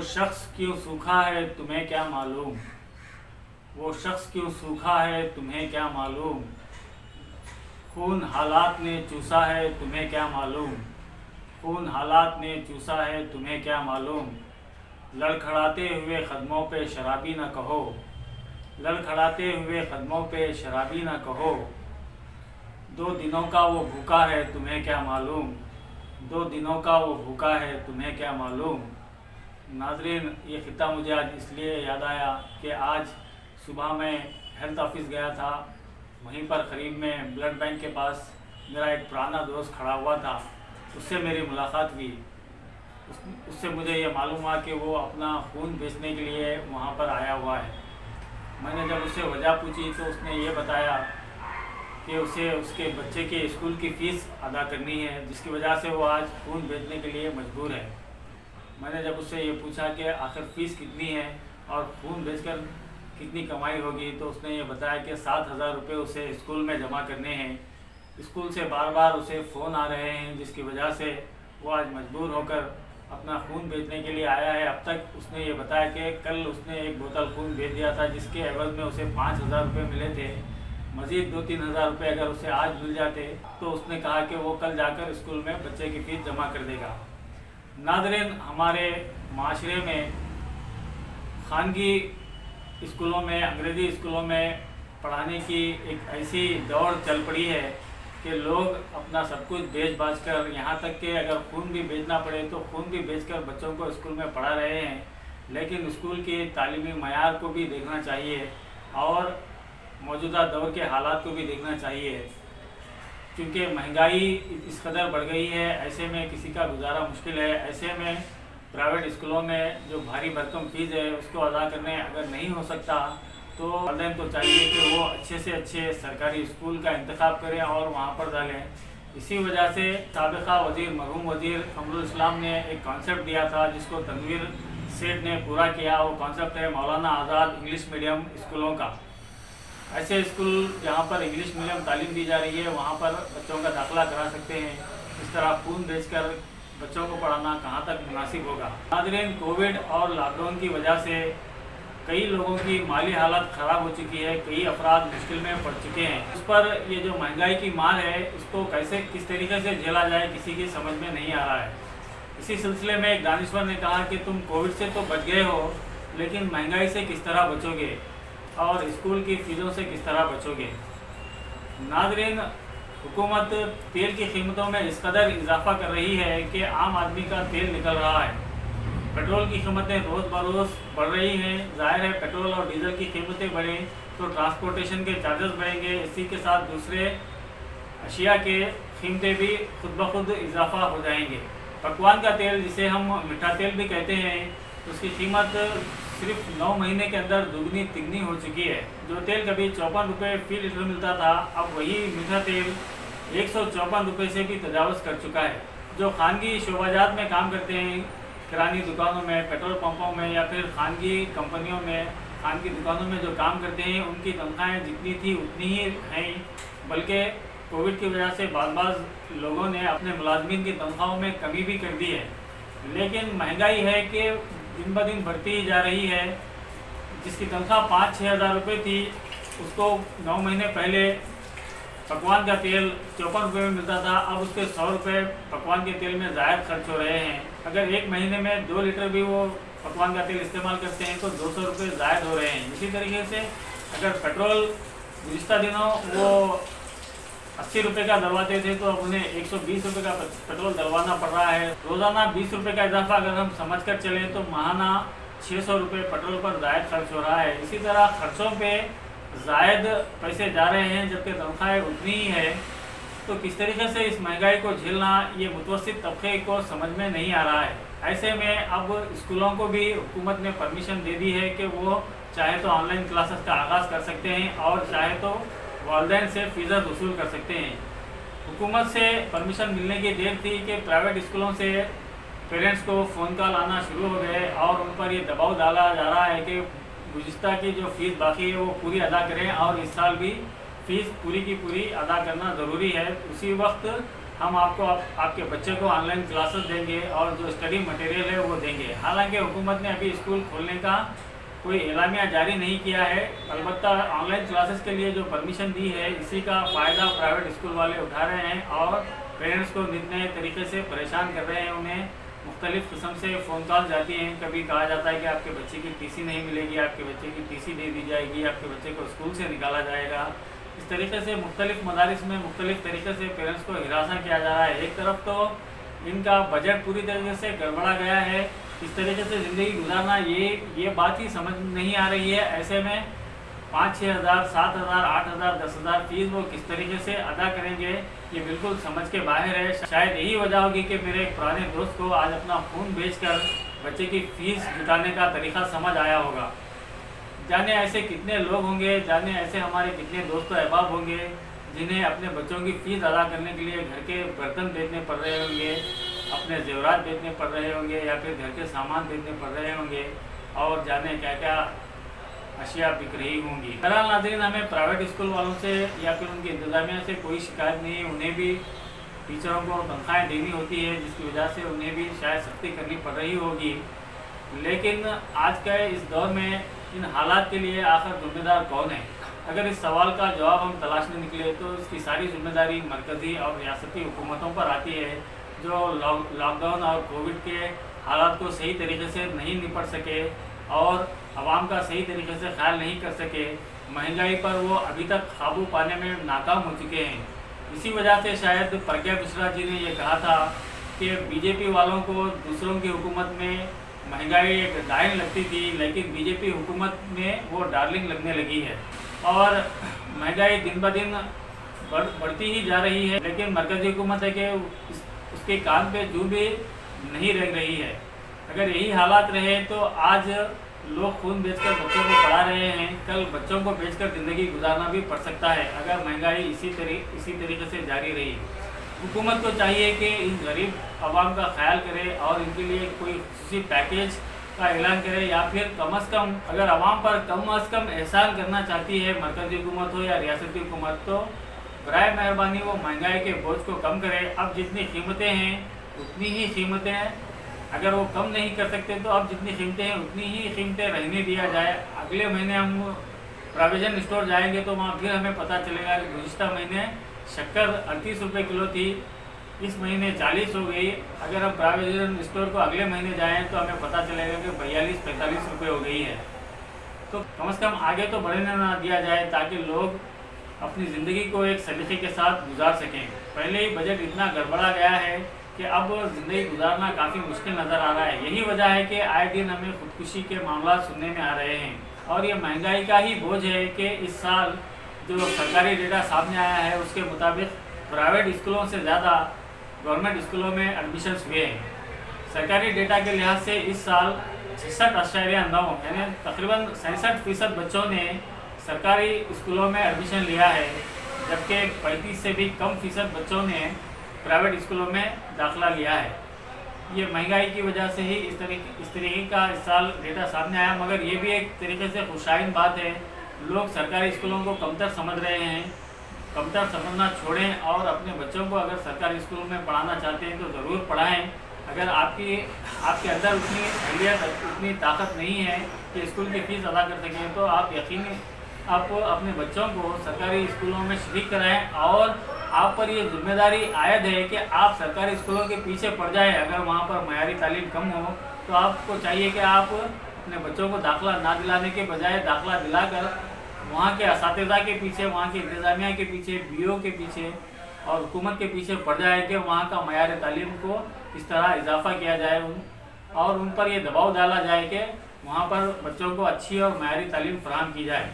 शख्स क्यों सूखा है तुम्हें क्या मालूम। वो शख्स क्यों सूखा है तुम्हें क्या मालूम। खून हालात ने चूसा है तुम्हें क्या मालूम। खून हालात ने चूसा है तुम्हें क्या मालूम। लड़खड़ाते हुए कदमों पे शराबी न कहो। लड़खड़ाते हुए कदमों पे शराबी न कहो। 2 दिनों का वो भूखा है तुम्हें क्या मालूम। 2 दिनों का वो भूखा है तुम्हें क्या मालूम। नाज़रीन, ये ख़िता मुझे आज इसलिए याद आया कि आज सुबह मैं हेल्थ ऑफिस गया था। वहीं पर करीब में ब्लड बैंक के पास मेरा एक पुराना दोस्त खड़ा हुआ था। उससे मेरी मुलाकात हुई। उससे मुझे ये मालूम हुआ कि वो अपना खून बेचने के लिए वहाँ पर आया हुआ है। मैंने जब उससे वजह पूछी तो उसने ये बताया कि उसे उसके बच्चे के स्कूल की फ़ीस अदा करनी है, जिसकी वजह से वो आज खून बेचने के लिए मजबूर है। मैंने जब उससे ये पूछा कि आखिर फ़ीस कितनी है और खून बेचकर कितनी कमाई होगी, तो उसने ये बताया कि 7,000 रुपये उसे स्कूल में जमा करने हैं। स्कूल से बार बार उसे फ़ोन आ रहे हैं, जिसकी वजह से वो आज मजबूर होकर अपना खून बेचने के लिए आया है। अब तक उसने ये बताया कि कल उसने एक बोतल खून बेच दिया था, जिसके एवज़ में उसे 5,000 रुपये मिले थे। मज़ीद 2-3 हज़ार रुपये अगर उसे आज मिल जाते तो उसने कहा कि वो कल जाकर स्कूल में बच्चे की फ़ीस जमा कर देगा। नाज़रीन, हमारे माशरे में खानगी स्कूलों में, अंग्रेज़ी स्कूलों में पढ़ाने की एक ऐसी दौड़ चल पड़ी है कि लोग अपना सब कुछ बेच बाच कर, यहाँ तक कि अगर खून भी बेचना पड़े तो खून भी बेचकर बच्चों को स्कूल में पढ़ा रहे हैं। लेकिन स्कूल के तालीमी मयार को भी देखना चाहिए और मौजूदा दौर के हालात को भी देखना चाहिए, क्योंकि महंगाई इस कदर बढ़ गई है। ऐसे में किसी का गुजारा मुश्किल है। ऐसे में प्राइवेट स्कूलों में जो भारी भरकम फ़ीस है उसको अदा करने अगर नहीं हो सकता तो वालिदैन को चाहिए कि वो अच्छे से अच्छे सरकारी स्कूल का इंतखाब करें और वहाँ पर डालें। इसी वजह से साबिक़ा वज़ीर मरहूम वज़ीर कमरुल इस्लाम ने एक कॉन्सेप्ट दिया था, जिसको तनवीर सेठ ने पूरा किया। वो कॉन्सेप्ट है मौलाना आज़ाद इंग्लिश मीडियम स्कूलों का। ऐसे स्कूल जहाँ पर इंग्लिश मीडियम तालीम दी जा रही है वहाँ पर बच्चों का दाखिला करा सकते हैं। इस तरह खून बेचकर बच्चों को पढ़ाना कहाँ तक मुनासिब होगा। नाज़रीन, कोविड और लॉकडाउन की वजह से कई लोगों की माली हालत ख़राब हो चुकी है। कई अफराद मुश्किल में पड़ चुके हैं। उस पर ये जो महंगाई की मार है इसको कैसे किस तरीके से झेला जाए, किसी की समझ में नहीं आ रहा है। इसी सिलसिले में एक दानिश्वर ने कहा कि तुम कोविड से तो बच गए हो, लेकिन महंगाई से किस तरह बचोगे और स्कूल की फ़ीसों से किस तरह बचोगे। नाज़रीन, हुकूमत तेल की कीमतों में इस कदर इजाफा कर रही है कि आम आदमी का तेल निकल रहा है। पेट्रोल की कीमतें रोज़ बरोज़ बढ़ रही हैं। ज़ाहिर है, पेट्रोल और डीज़ल की कीमतें बढ़ें तो ट्रांसपोर्टेशन के चार्जेस बढ़ेंगे। इसी के साथ दूसरे अशिया के कीमतें भी खुद ब खुद इजाफा हो जाएंगे। पकवान का तेल, जिसे हम मीठा तेल भी कहते हैं, उसकी कीमत सिर्फ 9 महीने के अंदर दुगनी तिगनी हो चुकी है। जो तेल कभी 54 रुपये फ़ी लीटर मिलता था, अब वही मीठा तेल 154 रुपये से भी तजावज़ कर चुका है। जो खानगी शोबाजात में काम करते हैं, किरानी दुकानों में, पेट्रोल पंपों में या फिर खानगी कंपनियों में, खानगी दुकानों में जो काम करते हैं, उनकी तनख्वाहें जितनी थी उतनी ही हैं। बल्कि कोविड की वजह से बाज़ लोगों ने अपने मुलाजमीन की तनख्वाहों में कमी भी कर दी है। लेकिन महंगाई है कि दिन ब दिन बढ़ती ही जा रही है। जिसकी तनख्वाह 5-6 हज़ार रुपये थी, उसको 9 महीने पहले पकवान का तेल 54 रुपये में मिलता था, अब उसके 100 रुपये पकवान के तेल में ज़ायद खर्च हो रहे हैं। अगर एक महीने में 2 लीटर भी वो पकवान का तेल इस्तेमाल करते हैं तो 200 रुपये ज़ायद हो रहे हैं। इसी तरीके से अगर पेट्रोल गुज़िश्ता दिनों वो 80 रुपये का डलवाते थे तो अब उन्हें 120 रुपये का पेट्रोल डलवाना पड़ रहा है। रोज़ाना 20 रुपये का इजाफा अगर हम समझ कर चलें तो माहाना 600 रुपये पेट्रोल पर ज़ायद खर्च हो रहा है। इसी तरह खर्चों पे ज़ायद पैसे जा रहे हैं, जबकि तनख्वाहें उतनी ही है। तो किस तरीके से इस महंगाई को झेलना, ये मुतवस्सित तबके को समझ में नहीं आ रहा है। ऐसे में अब स्कूलों को भी हुकूमत ने परमिशन दे दी है कि वो चाहे तो ऑनलाइन क्लासेस का आगाज़ कर सकते हैं और चाहे तो वालिदैन से फ़ीस वसूल कर सकते हैं। हुकूमत से परमिशन मिलने की देर थी कि प्राइवेट स्कूलों से पेरेंट्स को फ़ोन कॉल आना शुरू हो गए और उन पर ये दबाव डाला जा रहा है कि गुज़िश्ता की जो फ़ीस बाकी है वो पूरी अदा करें और इस साल भी फ़ीस पूरी की पूरी अदा करना ज़रूरी है। उसी वक्त हम आपके बच्चे को ऑनलाइन क्लासेस देंगे और जो स्टडी मटेरियल है वो देंगे। हालांकि हुकूमत ने अभी स्कूल खोलने का कोई एलामिया जारी नहीं किया है, अलबत्ता ऑनलाइन क्लासेस के लिए जो परमिशन दी है इसी का फ़ायदा प्राइवेट स्कूल वाले उठा रहे हैं और पेरेंट्स को नित नए तरीके से परेशान कर रहे हैं। उन्हें मुख्तलिफ़ किस्म से फ़ोन कॉल जाती हैं। कभी कहा जाता है कि आपके बच्चे की टीसी नहीं मिलेगी, आपके बच्चे की टीसी दे दी जाएगी, आपके बच्चे को स्कूल से निकाला जाएगा। इस तरीके से मुख्तलिफ़ मदारिस में मुख्तलिफ़ तरीके से पेरेंट्स को हिरासा किया जा रहा है। एक तरफ तो इनका बजट पूरी तरीके से गड़बड़ा गया है, इस तरीके से ज़िंदगी गुजारना ये बात ही समझ नहीं आ रही है। ऐसे में 5-6 हज़ार, 7 हज़ार, 8 हज़ार, 10 हज़ार फीस वो किस तरीके से अदा करेंगे ये बिल्कुल समझ के बाहर है। शायद यही वजह होगी कि मेरे एक पुराने दोस्त को आज अपना फ़ोन बेचकर बच्चे की फ़ीस जुटाने का तरीक़ा समझ आया होगा। जाने ऐसे कितने लोग होंगे, जाने ऐसे हमारे कितने दोस्त अहबाब होंगे जिन्हें अपने बच्चों की फ़ीस अदा करने के लिए घर के बर्तन बेचने पड़ रहे होंगे, अपने जेवरात बेचने पड़ रहे होंगे या फिर घर के सामान बेचने पड़ रहे होंगे और जाने क्या क्या अशिया बिक रही होंगी। बहरहाल नाज़रीन, हमें प्राइवेट स्कूल वालों से या फिर उनकी इंतज़ामिया से कोई शिकायत नहीं है। उन्हें भी टीचरों को तनख्वाहें देनी होती है जिसकी वजह से उन्हें भी शायद सख्ती करनी पड़ रही होगी। लेकिन आज के इस दौर में इन हालात के लिए आखिर जिम्मेदार कौन है? अगर इस सवाल का जवाब हम तलाशने निकले तो इसकी सारी जिम्मेदारी मरकज़ी और रियासती हुकूमतों पर आती है, जो लॉकडाउन और कोविड के हालात को सही तरीके से नहीं निपट सके और आवाम का सही तरीके से ख्याल नहीं कर सके। महंगाई पर वो अभी तक काबू पाने में नाकाम हो चुके हैं। इसी वजह से शायद प्रज्ञा मिश्रा जी ने ये कहा था कि बीजेपी वालों को दूसरों की हुकूमत में महंगाई एक डायन लगती थी, लेकिन बीजेपी हुकूमत में वो डार्लिंग लगने लगी है और महंगाई दिन ब दिन बढ़ती ही जा रही है। लेकिन मरकज़ी हुकूमत है कि उसके कान पे जू भी नहीं रह रही है। अगर यही हालात रहे तो आज लोग खून बेचकर बच्चों को पढ़ा रहे हैं, कल बच्चों को बेचकर ज़िंदगी गुजारना भी पड़ सकता है अगर महंगाई इसी तरीके से जारी रही। हुकूमत को चाहिए कि इन गरीब आवाम का ख्याल करे और इनके लिए कोई खुसूसी पैकेज का ऐलान करे या फिर कम अज़ कम अगर आवाम पर कम अज़ कम एहसान करना चाहती है मरकज़ी हुकूमत हो या रियासती हुकूमत, तो बराए मेहरबानी वो महंगाई के बोझ को कम करे। अब जितनी कीमतें हैं उतनी ही कीमतें, अगर वो कम नहीं कर सकते तो अब जितनी कीमतें हैं उतनी ही कीमतें रहने दिया जाए। अगले महीने हम प्रोविज़न स्टोर जाएंगे तो वहाँ फिर हमें पता चलेगा कि गुज़िश्ता महीने शक्कर 38 रुपये किलो थी, इस महीने 40 हो गई। अगर हम प्रोविज़न स्टोर को अगले महीने जाएँ तो हमें पता चलेगा कि 42-45 रुपये हो गई है। तो कम से कम आगे तो बढ़ने ना दिया जाए ताकि लोग अपनी ज़िंदगी को एक सलीके के साथ गुजार सकें। पहले ही बजट इतना गड़बड़ा गया है कि अब ज़िंदगी गुजारना काफ़ी मुश्किल नज़र आ रहा है। यही वजह है कि आए दिन हमें खुदकुशी के मामला सुनने में आ रहे हैं और ये महंगाई का ही बोझ है कि इस साल जो सरकारी डेटा सामने आया है उसके मुताबिक प्राइवेट स्कूलों से ज़्यादा गवर्नमेंट स्कूलों में एडमिशन्स हुए हैं। सरकारी डेटा के लिहाज से इस साल 66.9 यानी तकरीबन 67% बच्चों ने सरकारी स्कूलों में एडमिशन लिया है, जबकि 35 से भी कम फीसद बच्चों ने प्राइवेट स्कूलों में दाखिला लिया है। ये महंगाई की वजह से ही इस तरीके का इस साल डेटा सामने आया, मगर ये भी एक तरीके से खुशाइन बात है। लोग सरकारी स्कूलों को कमतर समझ रहे हैं, कमतर समझना छोड़ें और अपने बच्चों को अगर सरकारी स्कूलों में पढ़ाना चाहते हैं तो ज़रूर पढ़ाएं। अगर आपके अंदर उतनी अहलियत, उतनी ताकत नहीं है कि स्कूल की फ़ीस अदा कर सकें तो आप यकीनी आप अपने बच्चों को सरकारी स्कूलों में शरीक कराएं और आप पर ये जिम्मेदारी आयद है कि आप सरकारी स्कूलों के पीछे पड़ जाएं। अगर वहाँ पर मयारी तालीम कम हो तो आपको चाहिए कि आप अपने बच्चों को दाखिला ना दिलाने के बजाय दाखिला दिलाकर वहाँ के असातिज़ा के पीछे, वहाँ की इंतज़ामिया के पीछे, बीओ के पीछे और हुकूमत के पीछे पड़ जाए कि वहाँ का मयार तालीम को इस तरह इजाफ़ा किया जाए और उन पर यह दबाव डाला जाए कि वहाँ पर बच्चों को अच्छी और मयारी तालीम फराहम की जाए।